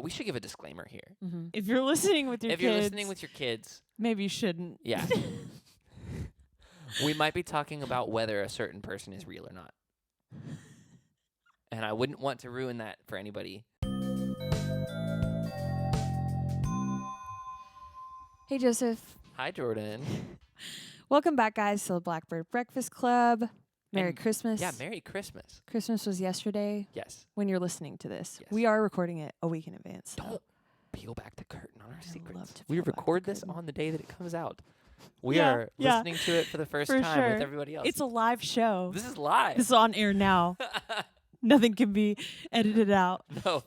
We should give a disclaimer here. Mm-hmm. If you're listening with your If kids, you're listening with your kids, maybe you shouldn't. yeah. We might be talking about whether a certain person is real or not. And I wouldn't want to ruin that for anybody. Hey, Joseph. Hi, Jordan. Welcome back, guys, to the Blackbird Breakfast Club. Merry Christmas. Yeah, Merry Christmas. Christmas was yesterday. Yes. When you're listening to this. Yes. We are recording it a week in advance. Don't peel back the curtain on our secrets. to We peel back record the this curtain. on the day that it comes out. We Yeah, are yeah. listening to it for the first For time sure. with everybody else. It's a live show. This is live. This is on air now. Nothing can be edited out. No.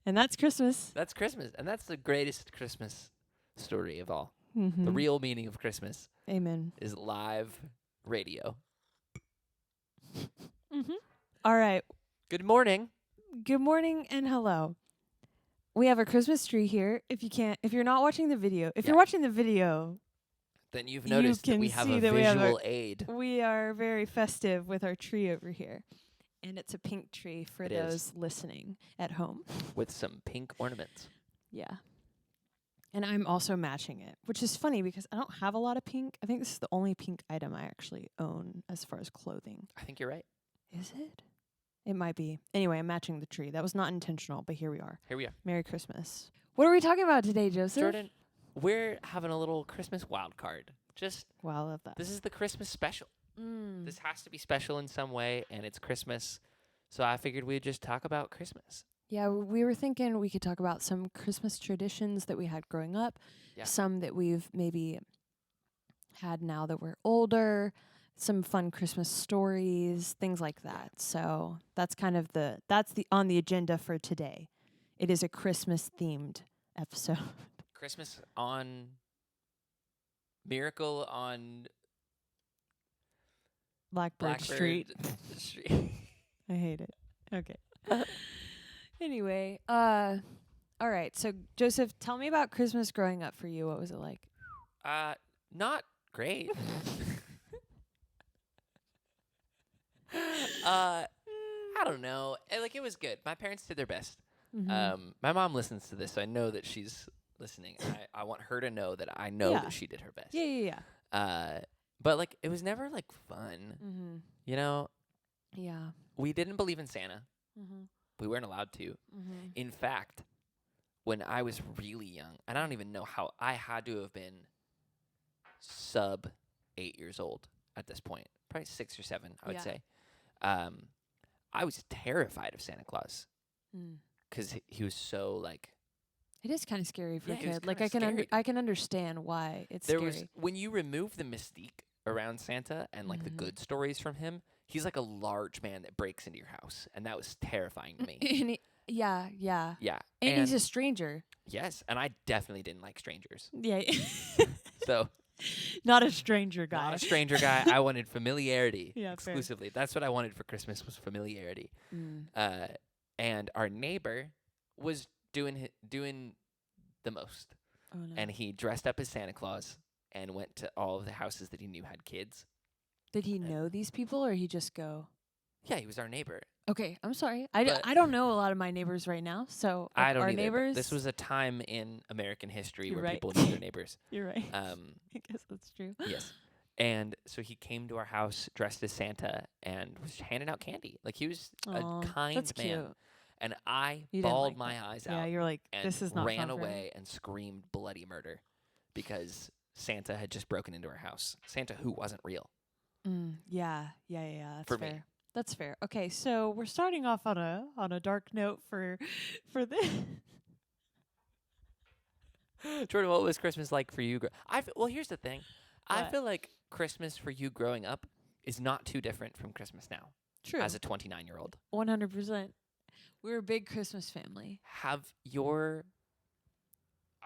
And that's Christmas. That's Christmas. And that's the greatest Christmas story of all. Mm-hmm. The real meaning of Christmas Amen. is live radio. Mm-hmm. All right. Good morning. Good morning and hello. We have a Christmas tree here. If you're not watching the video, if you're watching the video, Then you've noticed that we have a visual aid. we are very festive with our tree over here. And it's a pink tree for those listening at home. With some pink ornaments. Yeah. And I'm also matching it, which is funny because I don't have a lot of pink. I think this is the only pink item I actually own as far as clothing. I think you're right. Is it? It might be. Anyway, I'm matching the tree. That was not intentional, but here we are. Here we are. Merry Christmas. What are we talking about today, Joseph? Jordan, we're having a little Christmas wild card. Wow, I love that. This is the Christmas special. This has to be special in some way, and it's Christmas. So I figured we'd just talk about Christmas. Yeah, we were thinking we could talk about some Christmas traditions that we had growing up, some that we've maybe had now that we're older, some fun Christmas stories, things like that. So that's kind of on the agenda for today. It is a Christmas themed episode. Christmas on Miracle on Blackbird Street. I hate it. Okay. Anyway, all right. So Joseph, tell me about Christmas growing up for you. What was it like? Not great. I don't know. It was good. My parents did their best. Mm-hmm. My mom listens to this, so I know that she's listening. I want her to know that I know that she did her best. Yeah. But it was never fun. Mm-hmm. You know? Yeah. We didn't believe in Santa. Mm-hmm. We weren't allowed to. Mm-hmm. In fact, when I was really young, and I don't even know how, I had to have been sub 8 years old at this point. Probably 6 or 7, I would say. I was terrified of Santa Claus. Because he was so It is kind of scary for a kid. I can understand why it's scary. When you remove the mystique around Santa and the good stories from him, he's like a large man that breaks into your house, and that was terrifying to me. Yeah. And he's a stranger. Yes, and I definitely didn't like strangers. Yeah. So not a stranger guy. Not a stranger guy. I wanted familiarity exclusively. Fair. That's what I wanted for Christmas was familiarity. And our neighbor was doing the most. Oh, no. And he dressed up as Santa Claus and went to all of the houses that he knew had kids. Did he know these people, or he just go? Yeah, he was our neighbor. Okay, I'm sorry. I don't know a lot of my neighbors right now, so I don't our either, neighbors. This was a time in American history where right. people knew their neighbors. You're right. I guess that's true. Yes. And so he came to our house dressed as Santa and was handing out candy. He was a kind that's man. Cute. And I You bawled didn't my like eyes that. out. Yeah, you're like, and this is not ran fun for away me. and screamed bloody murder because Santa had just broken into our house. Santa who wasn't real. Yeah. That's for fair. me. That's fair. Okay, so we're starting off on a dark note for this. Jordan, what was Christmas like for you? Well, here's the thing. I What? feel like Christmas for you growing up is not too different from Christmas now. True. As a 29-year-old. 100%. We're a big Christmas family.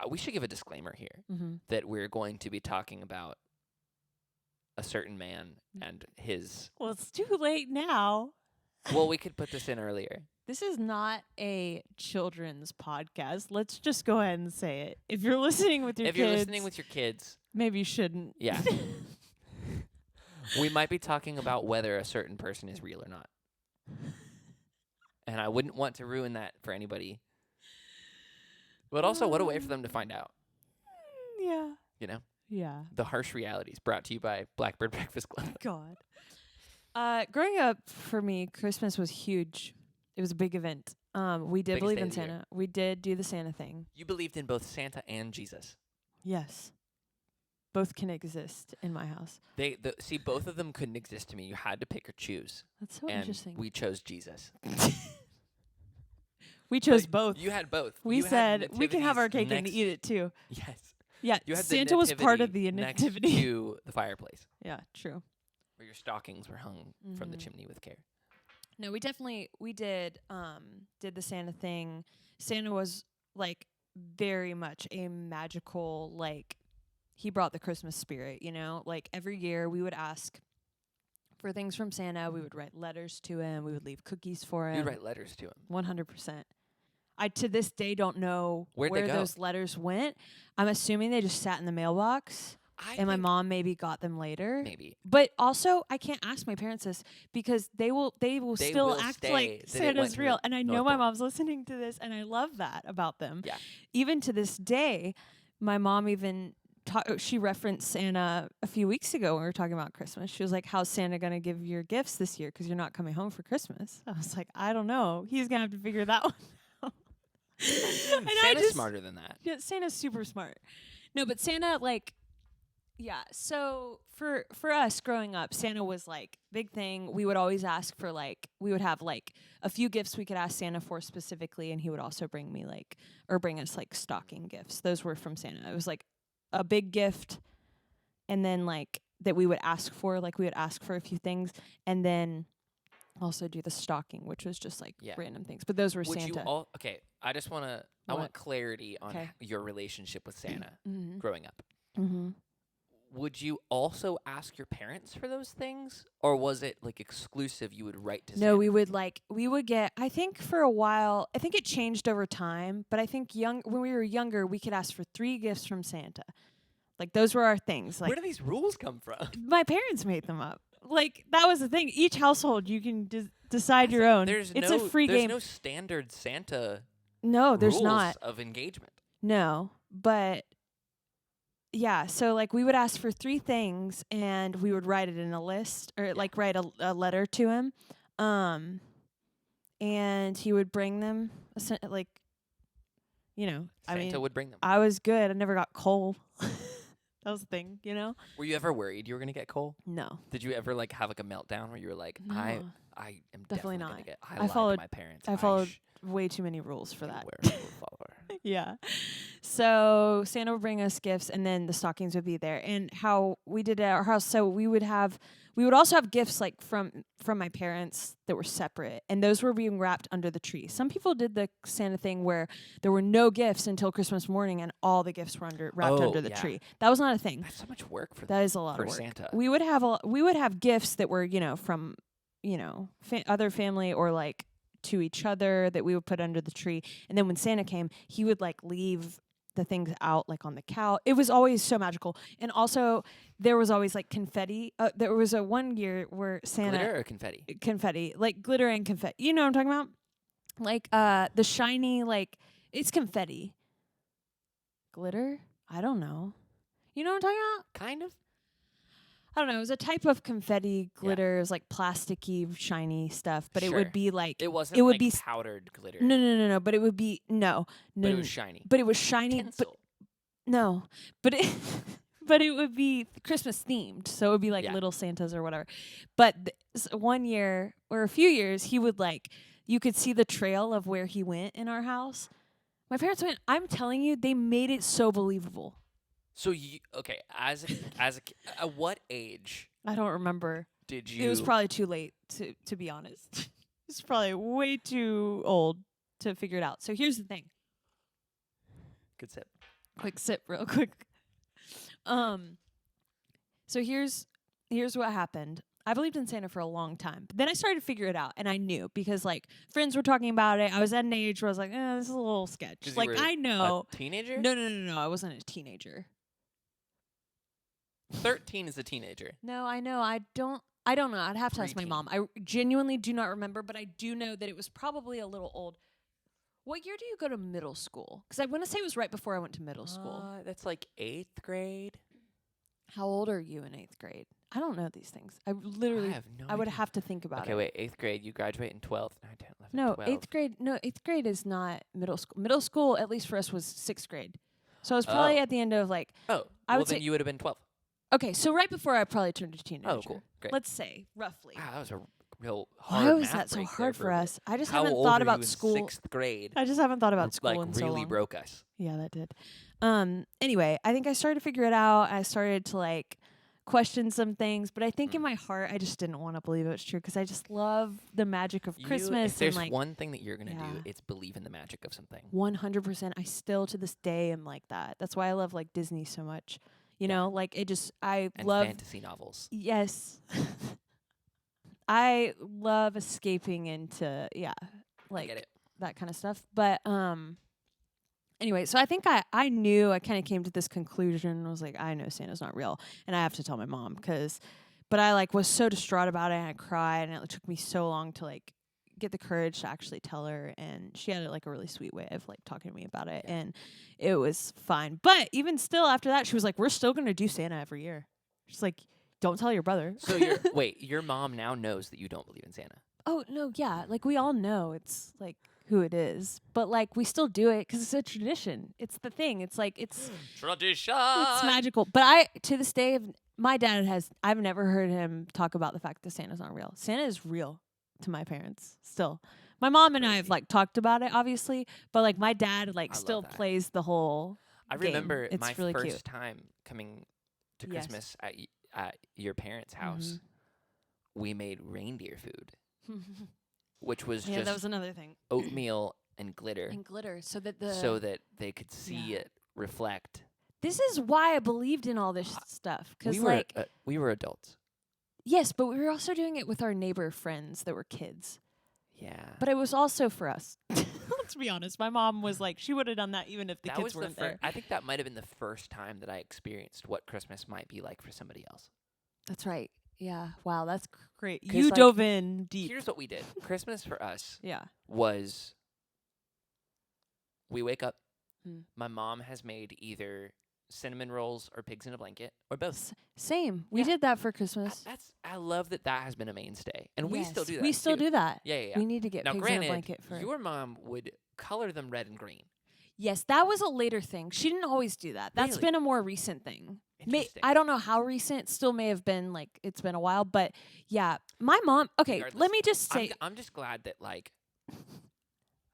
We should give a disclaimer here Mm-hmm. that we're going to be talking about a certain man and his... Well, it's too late now. Well, we could put this in earlier. This is not a children's podcast. Let's just go ahead and say it. If you're listening with your kids, maybe you shouldn't. Yeah. We might be talking about whether a certain person is real or not. And I wouldn't want to ruin that for anybody. But also, what a way for them to find out. Yeah. You know? Yeah. The harsh realities brought to you by Blackbird Breakfast Club. God. Growing up, for me, Christmas was huge. It was a big event. We did Biggest believe day in of the year. Santa. We did do the Santa thing. You believed in both Santa and Jesus. Yes. Both can exist in my house. See, both of them couldn't exist to me. You had to pick or choose. That's so And interesting. we chose Jesus. We chose But both. You had both. We You had said we can have nativities our cake and next- eat it too. Yes. Yeah, You had Santa was part of the next nativity. to the fireplace, Yeah, true. where your stockings were hung from the Mhm. chimney with care. No, we did the Santa thing. Santa was like very much a magical, like he brought the Christmas spirit, you know? Like every year we would ask for things from Santa, we would write letters to him, we would leave cookies for him. You'd write letters to him. 100%. I to this day don't know Where'd where they go? those letters went. I'm assuming they just sat in the mailbox and my mom maybe got them later. Maybe. But also, I can't ask my parents this because they will still will act stay like that it went Santa's to real. the And I know North my Pole. mom's listening to this, and I love that about them. Yeah. Even to this day, my mom even she referenced Santa a few weeks ago when we were talking about Christmas. She was like, "How's Santa gonna give your gifts this year? Because you're not coming home for Christmas." I was like, "I don't know. He's gonna have to figure that one out." And Santa's smarter than that. Yeah, Santa's super smart. No, but Santa, like, yeah. So for us growing up, Santa was like big thing. We would always ask for like we would have like a few gifts we could ask Santa for specifically, and he would also bring us like stocking gifts. Those were from Santa. It was like a big gift, and then like that we would ask for. Like we would ask for a few things, and then also do the stocking, which was just like random things. But those were Would Santa. Okay, I just I want clarity on your relationship with Santa growing up. Mm-hmm. Would you also ask your parents for those things, or was it like exclusive? You would write to Santa? No, we would get. I think for a while, I think it changed over time. But I think when we were younger, we could ask for 3 gifts from Santa. Like those were our things. Like where do these rules come from? my parents made them up. Like that was the thing. Each household, you can decide your own. It's a free game. There's no standard Santa. No, there's rules not of engagement. No, but yeah. So like we would ask for 3 things, and we would write it in a list, or like write a letter to him, and he would bring them. Like, you know, Santa would bring them. I was good. I never got coal. That was the thing, you know. Were you ever worried you were gonna get coal? No. Did you ever like have like a meltdown where you were like, No. I am definitely not. gonna get. I lied followed- to my parents. I followed way too many rules for that. Yeah. So Santa would bring us gifts, and then the stockings would be there. And how we did it at our house, so we would also have gifts like from my parents that were separate, and those were being wrapped under the tree. Some people did the Santa thing where there were no gifts until Christmas morning, and all the gifts were wrapped under the tree. That was not a thing. That's so much work for That is a lot for of work. Santa. We would have gifts that were from other family or like to each other that we would put under the tree. And then when Santa came, he would like leave the things out like on the couch. It was always so magical. And also there was always like confetti. There was a one year where Santa Glitter or confetti? Confetti, like glitter and confetti. You know what I'm talking about? Like the shiny, like it's confetti. Glitter? I don't know. You know what I'm talking about? Kind of. I don't know. It was a type of confetti glitter. It was like plasticky, shiny stuff. But it would be like it wasn't. It would like be powdered glitter. No. But it would be no. But it was shiny. But it was shiny. Tinsel. But no. But it. But it would be Christmas themed, so it would be like little Santas or whatever. But one year or a few years, he would like you could see the trail of where he went in our house. My parents went. I'm telling you, they made it so believable. So as at what age? I don't remember. Did you? It was probably too late to be honest. It's probably way too old to figure it out. So here's the thing. Good sip. Quick sip, real quick. So here's what happened. I believed in Santa for a long time. But then I started to figure it out, and I knew because like friends were talking about it. I was at an age where I was like, this is a little sketch. Like I know. A teenager? No. I wasn't a teenager. 13 is a teenager. No, I know. I don't know. I'd have to ask my mom. I genuinely do not remember, but I do know that it was probably a little old. What year do you go to middle school? Because I want to say it was right before I went to middle school. That's like 8th grade. How old are you in 8th grade? I don't know these things. I I literally, have no I would idea. have to think about Okay, it. wait. 8th grade. You graduate in 12th. 9, 10, 11, No, 12. 8th grade. No, 8th grade is not middle school. Middle school, at least for us, was 6th grade. So I was probably at the end of like. Oh, I well would then say. you would have been 12. Okay, so right before I probably turned a teenager. Oh, cool. Great. Let's say roughly. Wow, that was a real hard Why was math that so break hard there for a bit. us? I just How haven't old thought were about you in school. 6th grade? I just haven't thought about school like in so really long. broke us. Yeah, that did. Anyway, I think I started to figure it out. I started to like question some things, but I think in my heart I just didn't want to believe it was true because I just love the magic of Christmas. If there's and like one thing that you're gonna do, it's believe in the magic of something. 100%. I still to this day am like that. That's why I love like Disney so much. You know, like it just and love fantasy novels. Yes. I love escaping into I get it. that kind of stuff. But anyway, so I think I knew, I kind of came to this conclusion. I was like, I know Santa's not real, and I have to tell my mom but I like was so distraught about it, and I cried, and it took me so long to like get the courage to actually tell her, and she had like a really sweet way of like talking to me about it, and it was fine. But even still after that, she was like, we're still going to do Santa every year. She's like, don't tell your brother. So your mom now knows that you don't believe in Santa. Oh, no, yeah. Like, we all know it's, like, who it is. But, like, we still do it because it's a tradition. It's the thing. It's, like, it's... Tradition! It's magical. But to this day, I've never heard him talk about the fact that Santa's not real. Santa is real to my parents still. My mom and I have, like, talked about it, obviously. But, like, my dad, like, still plays the whole I game. remember It's my really first cute. time coming to Christmas at your parents' house. We made reindeer food. Which was just that was another thing. oatmeal and glitter. And glitter, so that they could see it reflect. This is why I believed in all this stuff. Because we were adults. Yes, but we were also doing it with our neighbor friends that were kids. Yeah. But it was also for us. Let's be honest. My mom was like, she would have done that even if the kids weren't there. I think that might have been the first time that I experienced what Christmas might be like for somebody else. That's right. Yeah. Wow, that's great. 'Cause, You like, dove in deep. Here's what we did. Christmas for us Yeah. was we wake up. My mom has made either cinnamon rolls or pigs in a blanket or both. Same. We did that for Christmas. I love that has been a mainstay. And we still do that. We still do that. Yeah. We need to get Now, pigs granted, in a blanket for your mom would color them red and green. Yes, that was a later thing. She didn't always do that. That's Really? been a more recent thing. Interesting. I don't know how recent. It still may have been like it's been a while, but yeah, my mom. Okay, Regardless, let me just say, I'm just glad that like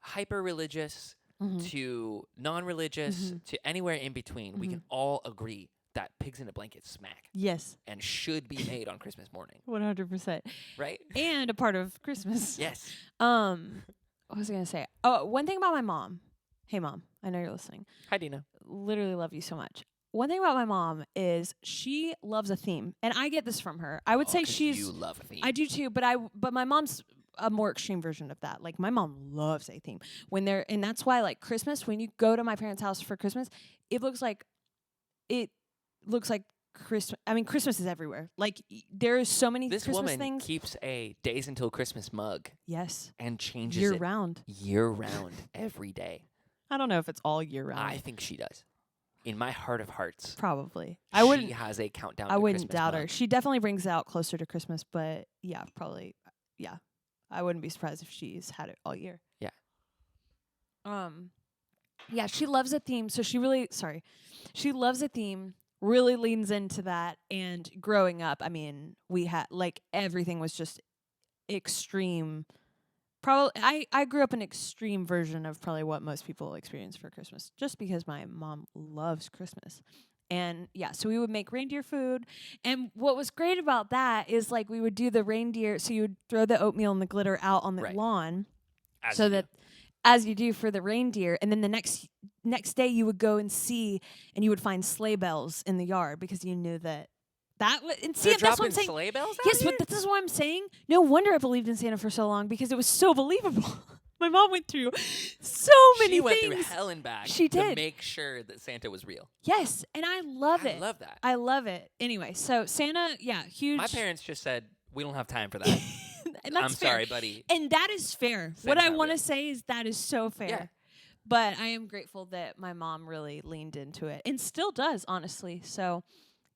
hyper religious Mhm. to non-religious to anywhere in between, we can all agree that pigs in a blanket smack yes, and should be made on Christmas morning, 100%, right? and a part of Christmas. Yes. What was I gonna say? Oh, one thing about my mom. Hey, Mom, I know you're listening. Hi, Dina. Literally love you so much. One thing about my mom is she loves a theme, and I get this from her. I would say 'Cause she's. you love a theme. I do too, but my mom's a more extreme version of that. Like my mom loves a theme and that's why like Christmas, when you go to my parents' house for Christmas, it looks like Christmas. I mean, Christmas is everywhere. Like there is so many This Christmas woman things. keeps a Days Until Christmas mug Yes, and changes year it round. year round every day. I don't know if it's all year round. I think she does. In my heart of hearts, Probably. she has a countdown. I to wouldn't Christmas doubt mug. her. She definitely brings it out closer to Christmas, but yeah, probably. Yeah, I wouldn't be surprised if she's had it all year. Yeah. Yeah, she loves a theme, so she loves a theme, really leans into that, and growing up, I mean, we had, like, everything was just extreme. Probably, I grew up an extreme version of probably what most people experience for Christmas, just because my mom loves Christmas. And yeah, so we would make reindeer food. And what was great about that is like we would do the reindeer, so you would throw the oatmeal and the glitter out on the lawn. As you do for the reindeer, and then the next day you would go and see, and you would find sleigh bells in the yard because you knew that was. And see, that's what I'm saying. Sleigh bells out Yes, here? but this is what I'm saying. No wonder I believed in Santa for so long because it was so believable. My mom went through so many She went things. through hell and back She to did. make sure that Santa was real. Yes, and I love it. I love that. I love it. Anyway, so Santa, huge. My parents just said, we don't have time for that. And that's I'm fair. sorry, buddy. And that is fair. Santa's what I not want to real. say is that is so fair. Yeah. But I am grateful that my mom really leaned into it and still does, honestly. So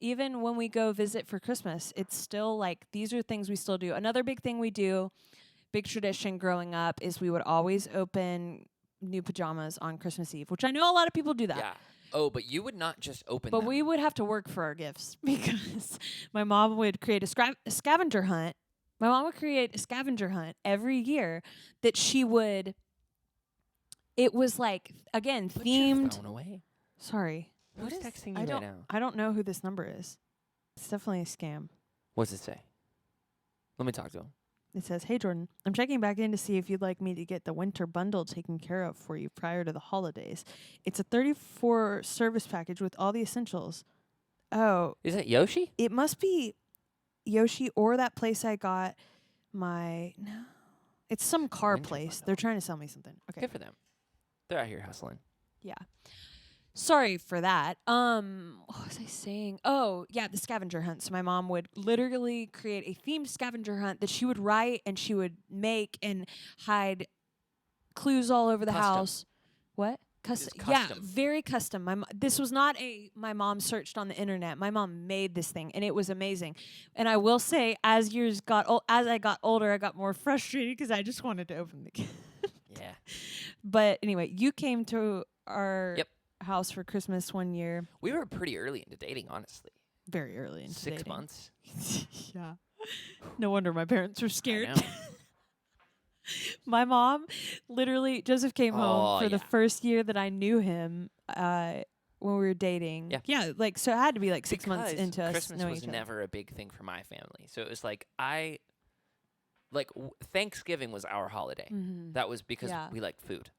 even when we go visit for Christmas, it's still like these are things we still do. Another big thing we do, big tradition growing up, is we would always open new pajamas on Christmas Eve, which I know a lot of people do that. Yeah. Oh, but you would not just open But them. we would have to work for our gifts because my mom would create a scavenger hunt. My mom would create a scavenger hunt every year that she would. It was like, again, Put themed. your phone away. Sorry. Who's texting you I right don't, now? I don't know who this number is. It's definitely a scam. What's it say? Let me talk to him. It says, "Hey, Jordan, I'm checking back in to see if you'd like me to get the winter bundle taken care of for you prior to the holidays. It's a 34 service package with all the essentials." Oh. Is that Yoshi? It must be Yoshi or that place I got no. It's some car Winter place. bundle. They're trying to sell me something. Okay. Good for them. They're out here hustling. Yeah. Sorry for that. What was I saying? Oh, yeah, the scavenger hunt. So my mom would literally create a themed scavenger hunt that she would write and she would make and hide clues all over the Custom. house. What? It's Yeah, custom. very custom. This was not my mom searched on the internet. My mom made this thing and it was amazing. And I will say, as I got older, I got more frustrated because I just wanted to open the gift. Yeah. But anyway, you came to our Yep. house for Christmas one year. We were pretty early into dating, honestly. Very early into 6 dating. months. Yeah. No wonder my parents were I scared. know. My mom, literally, Joseph came home for the yeah. first year that I knew him when we were dating. Yeah. Yeah, like, so it had to be like 6 months Because into us Christmas knowing was each other. never a big thing for my family. So it was like Thanksgiving was our holiday. Mm-hmm. That was because Yeah. we liked food.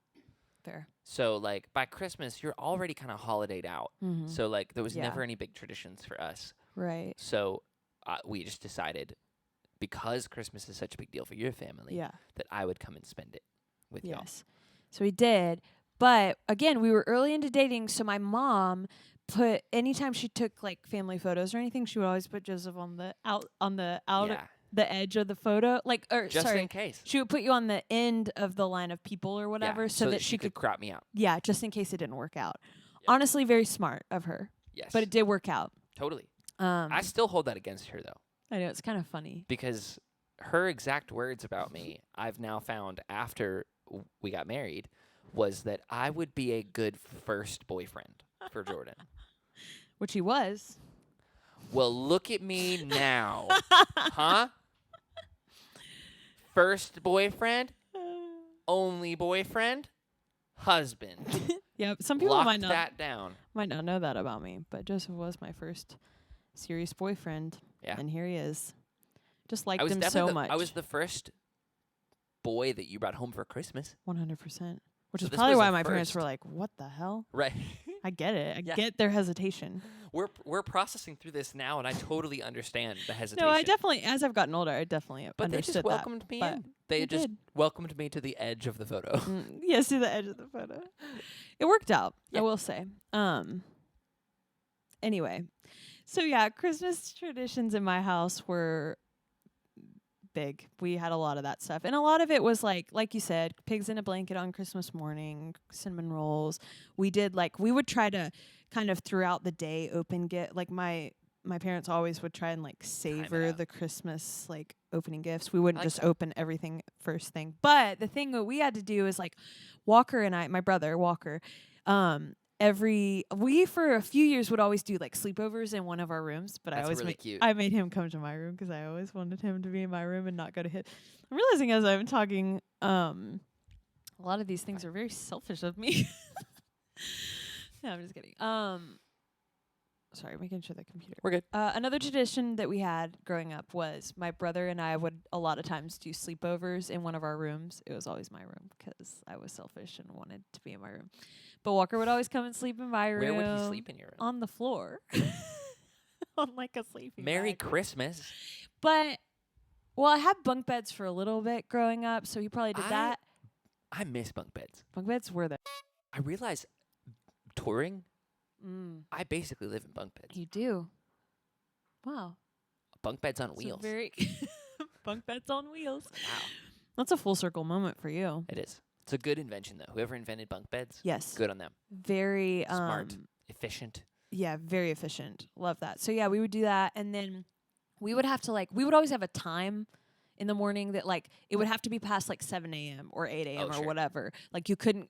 Fair. So like by Christmas, you're already kind of holidayed out. Mm-hmm. So like there was Yeah. never any big traditions for us. Right. So we just decided, because Christmas is such a big deal for your family, Yeah. that I would come and spend it with y'all. Yes. So we did. But again, we were early into dating, so my mom put anytime she took like family photos or anything, she would always put Joseph on the Yeah, the edge of the photo. just in case. She would put you on the end of the line of people or whatever Yeah, so that she could could crop me out. yeah, just in case it didn't work out. Yeah. Honestly, very smart of her. Yes, But it did work out. totally. I I still hold that against her though, know it's kind of funny. because her exact words about me, I've now found after we got married, was that I would be a good first boyfriend for Jordan. Which he was. Well, look at me now. Huh? First boyfriend, only boyfriend, husband. Yeah, some people Lock might that down. not know that about me, but Joseph was my first serious boyfriend. Yeah. And here he is. Just liked I was him definitely so much. I was the first boy that you brought home for Christmas. 100%. Which So is this probably was why a my parents first. were like, "What the hell?" Right. I get it. I Yeah. get their hesitation. We're processing through this now, and I totally understand the hesitation. No, I definitely, as I've gotten older, I definitely But they understood just welcomed me but in. They they just did. welcomed me to the edge of the photo. that. Yes, to the edge of the photo. It worked out, Yeah. I will say. Anyway, so yeah, Christmas traditions in my house were big. We had a lot of that stuff. And a lot of it was like you said, pigs in a blanket on Christmas morning, cinnamon rolls. We would try to kind of throughout the day like my parents always would try and like savor out. the Christmas like opening gifts. We wouldn't like just that. open everything first thing. But the thing that we had to do is like Walker and I, my brother Walker, we for a few years would always do like sleepovers in one of our rooms, but That's I always really cute. I made him come to my room because I always wanted him to be in my room and not go to his. I'm realizing as I'm talking, a lot of these things are very selfish of me. No, I'm just kidding. Sorry, making sure the computer. We're good. Another tradition that we had growing up was my brother and I would a lot of times do sleepovers in one of our rooms. It was always my room because I was selfish and wanted to be in my room. But Walker would always come and sleep in my room. Where would he sleep in your room? On the floor. On like a sleeping Merry bag. Christmas. But, well, I had bunk beds for a little bit growing up, so he probably did that. I miss bunk beds. Bunk beds were the. I realize touring, Mm, I basically live in bunk beds. you do. Wow. Bunk beds on So wheels. very bunk beds on wheels. Wow. That's a full circle moment for you. It is. It's a good invention, though. Whoever invented bunk beds, Yes. good on them. Very Smart, efficient. Yeah, very efficient. Love that. So yeah, we would do that, and then we would have to we would always have a time in the morning that it would have to be past 7 a.m. or 8 a.m. or whatever.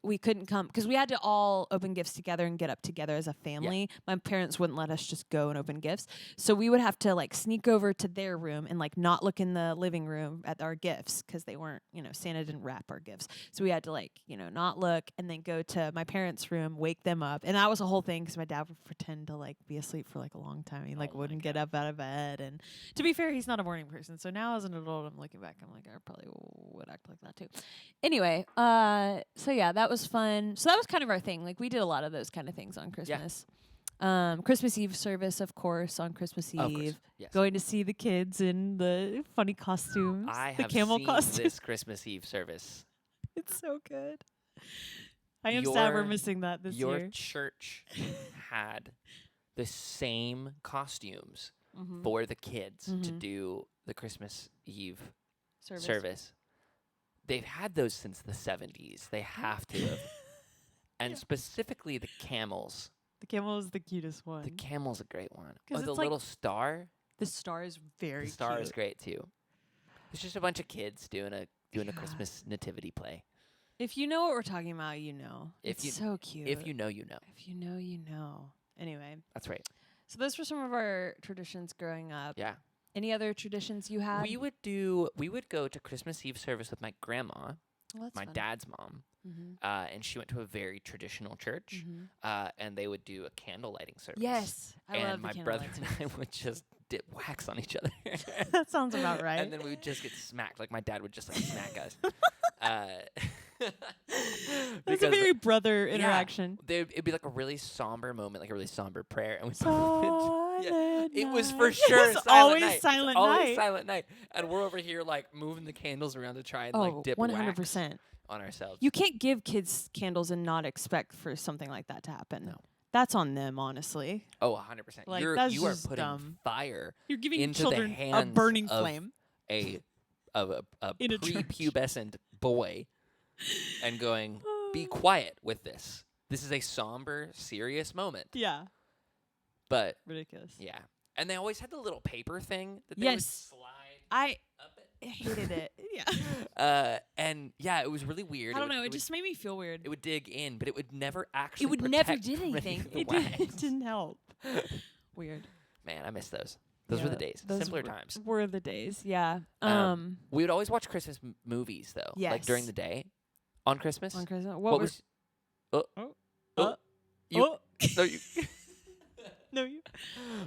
We couldn't come because we had to all open gifts together and get up together as a family. Yeah. My parents wouldn't let us just go and open gifts. So we would have to sneak over to their room and not look in the living room at our gifts because they weren't, Santa didn't wrap our gifts. So we had to not look and then go to my parents' room, wake them up. And that was a whole thing because my dad would pretend to be asleep for a long time. He wouldn't get up out of bed. And to be fair, he's not a morning person. So now as an adult, I'm looking back, I'm I probably would act like that too. Anyway, so yeah, that was fun. So that was kind of our thing. We did a lot of those kind of things on Christmas. Yeah. Christmas Eve service, of course, on Christmas Eve. Yes. Going to see the kids in the funny costumes. I the have camel seen costume. this Christmas Eve service. It's so good. I am sad we're missing that this year. Your church had the same costumes for the kids to do the Christmas Eve service. They've had those since the 70s. They have to have. And specifically the camels. The camel is the cutest one. The camel's a great one. Oh, the little star. The star is very cute. The star is great too. It's just a bunch of kids doing a Christmas nativity play. If you know what we're talking about, you know. It's so cute. If you know, you know. If you know, you know. Anyway. That's right. So those were some of our traditions growing up. Yeah. Any other traditions you had? We would go to Christmas Eve service with my grandma, my dad's mom, and she went to a very traditional church, and they would do a candle lighting service. Yes, I love the my brother and I would just dip wax on each other. That sounds about right. And then we would just get smacked. My dad would just smack us. That's a very brother interaction. It'd be a really somber moment, a really somber prayer, and it was for sure always silent night. Always silent night, and we're over here moving the candles around to try and dip 100% wax on ourselves. You can't give kids candles and not expect for something like that to happen. No. That's on them, honestly. Oh, 100%. You are putting dumb. fire. You're giving into children the hands a burning flame. Of a prepubescent boy, and going, be quiet with this. This is a somber, serious moment. Yeah. But ridiculous. Yeah. And they always had the little paper thing that they would slide up it. Hated it. Yeah. And yeah, it was really weird. I don't know. It just made me feel weird. It would dig in, but it would never actually. It would never did anything. It didn't help. Weird. Man, I miss those. Those were the days. Simpler times. Were the days. Yeah. We would always watch Christmas movies though. Yes. During the day, on Christmas. On Christmas. What was? No, you.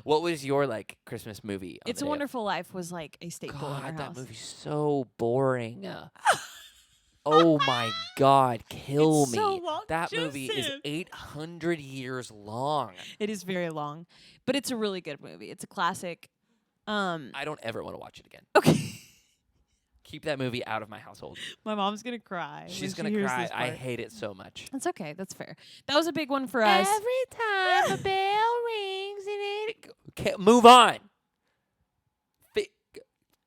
What was your Christmas movie? It's a Wonderful Life was a staple in our house. That movie's so boring. Oh my God, kill me. So long, that movie is 800 years long. It is very long, but it's a really good movie. It's a classic. I don't ever want to watch it again. Okay. Keep that movie out of my household. My mom's going to cry. She's going to cry. I hate it so much. That's okay. That's fair. That was a big one for us. Every time a bell rings okay, move on.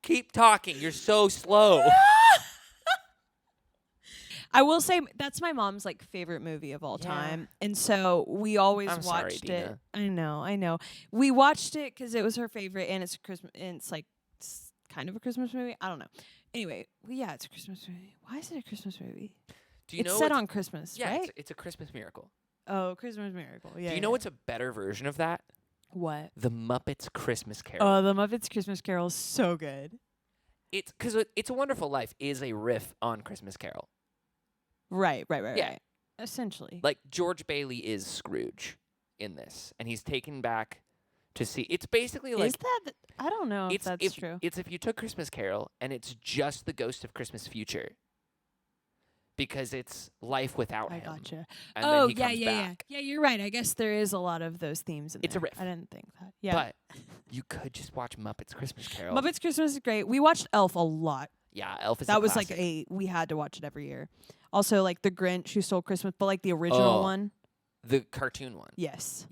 Keep talking. You're so slow. I will say that's my mom's favorite movie of all time, and so we always watched it. I know. We watched it because it was her favorite, and it's Christmas. And it's kind of a Christmas movie. I don't know. Anyway, yeah, it's a Christmas movie. Why is it a Christmas movie? Do you know it's set on Christmas, yeah, right? It's a Christmas Miracle. Oh, Christmas Miracle. Yeah. Do you know what's a better version of that? What? The Muppets Christmas Carol. Oh, the Muppets Christmas Carol is so good. It's because It's a Wonderful Life is a riff on Christmas Carol. Right. Essentially. George Bailey is Scrooge in this, and he's taken back to see. It's basically is that? I don't know if that's true. It's if you took Christmas Carol and it's just the ghost of Christmas Future, because it's life without him. I gotcha. And then he comes yeah. back. Yeah, you're right. I guess there is a lot of those themes in there. It's a riff. I didn't think that. Yeah. But you could just watch Muppets Christmas Carol. Muppets Christmas is great. We watched Elf a lot. Yeah, Elf is that a was classic. we had to watch it every year. Also, The Grinch Who Stole Christmas, but the original one. The cartoon one. Yes.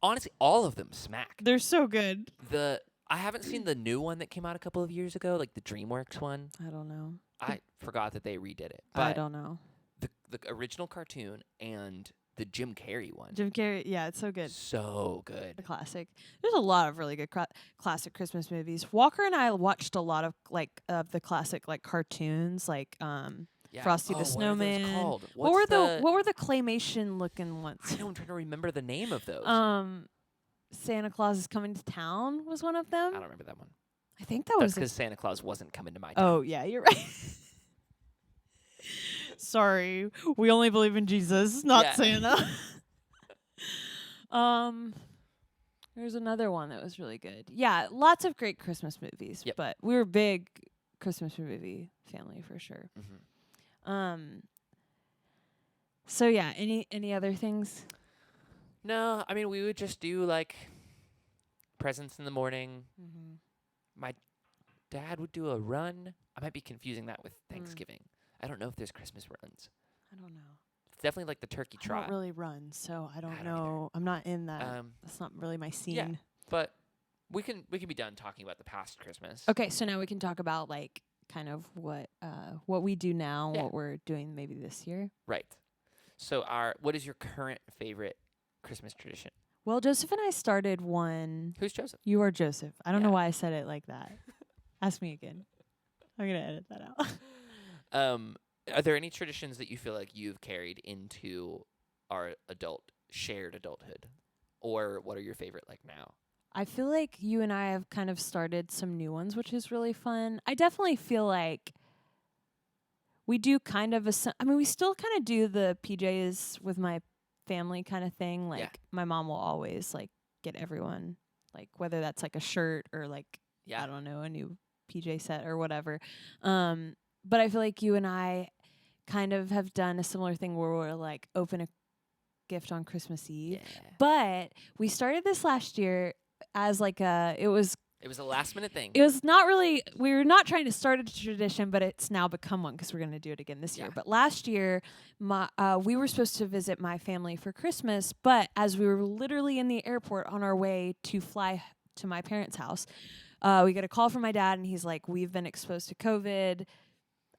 Honestly, all of them smack. They're so good. I haven't seen the new one that came out a couple of years ago, the DreamWorks one. I don't know. I forgot that they redid it. But I don't know. the original cartoon and the Jim Carrey one. Jim Carrey, yeah, it's so good. So good. The classic. There's a lot of really good classic Christmas movies. Walker and I watched a lot of the classic like cartoons, like Frosty the Snowman. What are those called? What were the claymation looking ones? I know, I'm trying to remember the name of those. Santa Claus is Coming to Town was one of them. I don't remember that one. I think that That's was because Santa Claus wasn't coming to my town. Oh yeah, you're right. Sorry, we only believe in Jesus, not Santa. There's another one that was really good. Yeah, lots of great Christmas movies. Yep. But we were a big Christmas movie family for sure. Mm-hmm. So yeah, any other things? No, I mean we would just do like presents in the morning. Mm-hmm. My dad would do a run. I might be confusing that with Thanksgiving. I don't know if there's Christmas runs. I don't know. It's definitely like the turkey trot. I don't really run, so I don't either. know. I'm not in that. That's not really my scene. Yeah, but we can be done talking about the past Christmas. Okay, so now we can talk about like kind of what we do now, what we're doing maybe this year. Right. So what is your current favorite Christmas tradition? Well, Joseph and I started one. Who's Joseph? You are Joseph. I don't know why I said it like that. Ask me again. I'm gonna edit that out. Are there any traditions that you feel like you've carried into our shared adulthood? Or what are your favorite like now? I feel like you and I have kind of started some new ones, which is really fun. I definitely feel like we do kind of we still kind of do the PJs with my family kind of thing. Like my mom will always like get everyone, like whether that's like a shirt or like, I don't know, a new PJ set or whatever. But I feel like you and I kind of have done a similar thing where we're like open a gift on Christmas Eve. Yeah. But we started this last year as like it was a last minute thing. It was not really, we were not trying to start a tradition, but it's now become one because we're going to do it again this year. But last year, we were supposed to visit my family for Christmas, but as we were literally in the airport on our way to fly to my parents' house, we get a call from my dad and he's like, we've been exposed to COVID.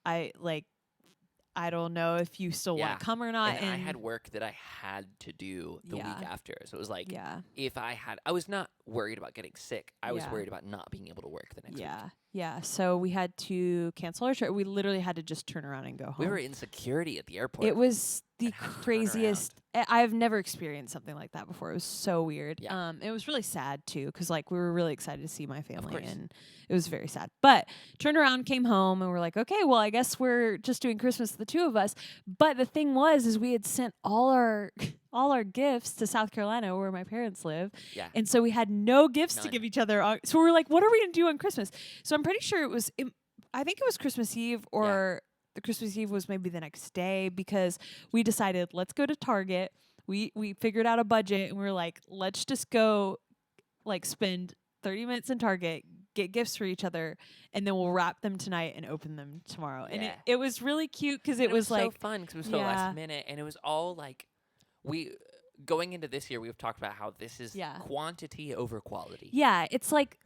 I don't know if you still want to come or not. And I had work that I had to do the week after. So it was like, if I was not worried about getting sick. I was worried about not being able to work the next week. Yeah. So we had to cancel our trip. We literally had to just turn around and go home. We were in security at the airport. It was the craziest. I've never experienced something like that before. It was so weird. Yeah. It was really sad too, because like we were really excited to see my family, and it was very sad. But turned around, came home, and we're like, okay, well, I guess we're just doing Christmas, the two of us. But the thing is we had sent all our gifts to South Carolina, where my parents live. Yeah. And so we had no gifts to give each other. So we were like, what are we going to do on Christmas? So I'm pretty sure I think it was Christmas Eve or the Christmas Eve was maybe the next day, because we decided, let's go to Target. We figured out a budget and we were like, let's just go like spend 30 minutes in Target, get gifts for each other, and then we'll wrap them tonight and open them tomorrow. Yeah. And it was really cute because it was like so fun because it was so last minute, and it was all like going into this year, we've talked about how this is quantity over quality. Yeah, it's like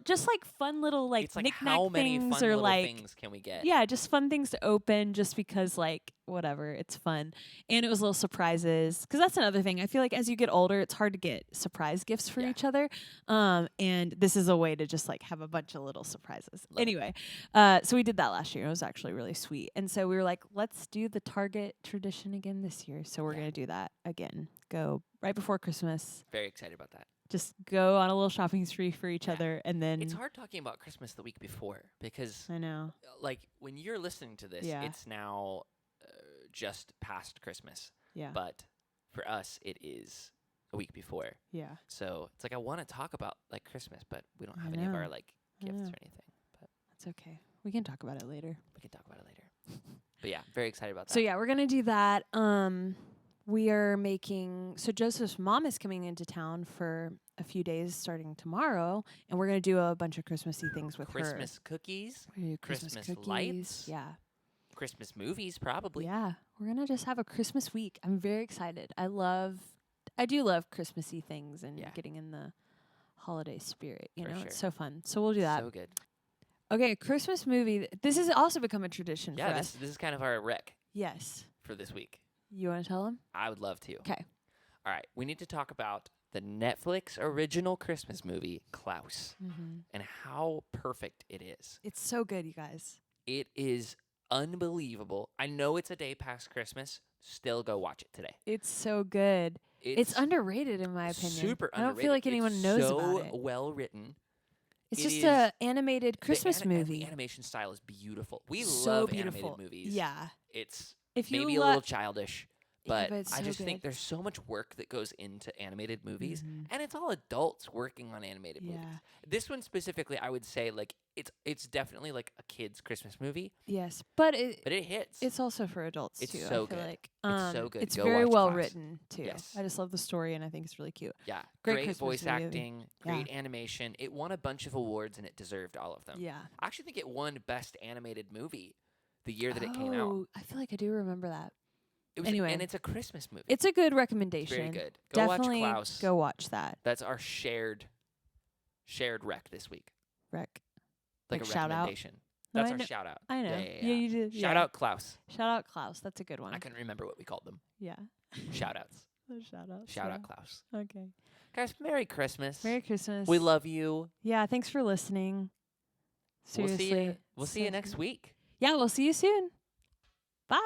just like fun little like it's like knick-knack how many things fun or little like things can we get? Yeah, just fun things to open just because like whatever, it's fun. And it was little surprises, because that's another thing. I feel like as you get older, it's hard to get surprise gifts for each other. And this is a way to just like have a bunch of little surprises. Anyway, so we did that last year. It was actually really sweet. And so we were like, let's do the Target tradition again this year. So we're going to do that again. Go right before Christmas. Very excited about that. Just go on a little shopping spree for each other, and then it's hard talking about Christmas the week before, because I know, like when you're listening to this, it's now just past Christmas. Yeah. But for us, it is a week before. Yeah. So it's like I want to talk about like Christmas, but we don't have any of our like gifts or anything. But that's okay. We can talk about it later. But yeah, very excited about that. So yeah, we're gonna do that. We are so Joseph's mom is coming into town for a few days starting tomorrow, and we're going to do a bunch of Christmassy things with her. Christmas cookies, Christmas lights, yeah. Christmas movies, probably. Yeah, we're going to just have a Christmas week. I'm very excited. I do love Christmassy things and getting in the holiday spirit. You know, it's so fun. So we'll do that. So good. Okay, Christmas movie. This has also become a tradition for us. This is kind of our rec. Yes. for this week. You want to tell them? I would love to. Okay. All right. We need to talk about the Netflix original Christmas movie, Klaus, and how perfect it is. It's so good, you guys. It is unbelievable. I know it's a day past Christmas. Still go watch it today. It's so good. It's underrated, in my opinion. Super underrated. I don't feel like anyone knows about it. So well written. It's just a animated Christmas movie. The animation style is beautiful. We so love beautiful. animated movies. Yeah. It's if maybe you a little childish, but it's I so just good. think there's so much work that goes into animated movies, and it's all adults working on animated movies. This one specifically, I would say, like it's definitely like a kid's Christmas movie. Yes, but it hits. It's also for adults it's too. So I feel good. like It's so good. It's Go very watch well Klaus. written too. Yes. I just love the story, and I think it's really cute. Yeah, great voice movie. acting, great animation. It won a bunch of awards, and it deserved all of them. Yeah, I actually think it won Best Animated Movie the year that it came out. Oh, I feel like I do remember that. It was, anyway, and it's a Christmas movie. It's a good recommendation. Very good. Go Definitely watch Klaus. go watch that. That's our shared rec this week. Rec. Like a shout out? recommendation. That's our shout out. I know. Yeah, you did. Shout out Klaus. Shout out Klaus. That's a good one. I couldn't remember what we called them. Yeah. Shout outs. Shout out. Shout out Klaus. Okay. Guys, Merry Christmas. Merry Christmas. We love you. Yeah, thanks for listening. Seriously. We'll see you next week. Yeah, we'll see you soon. Bye.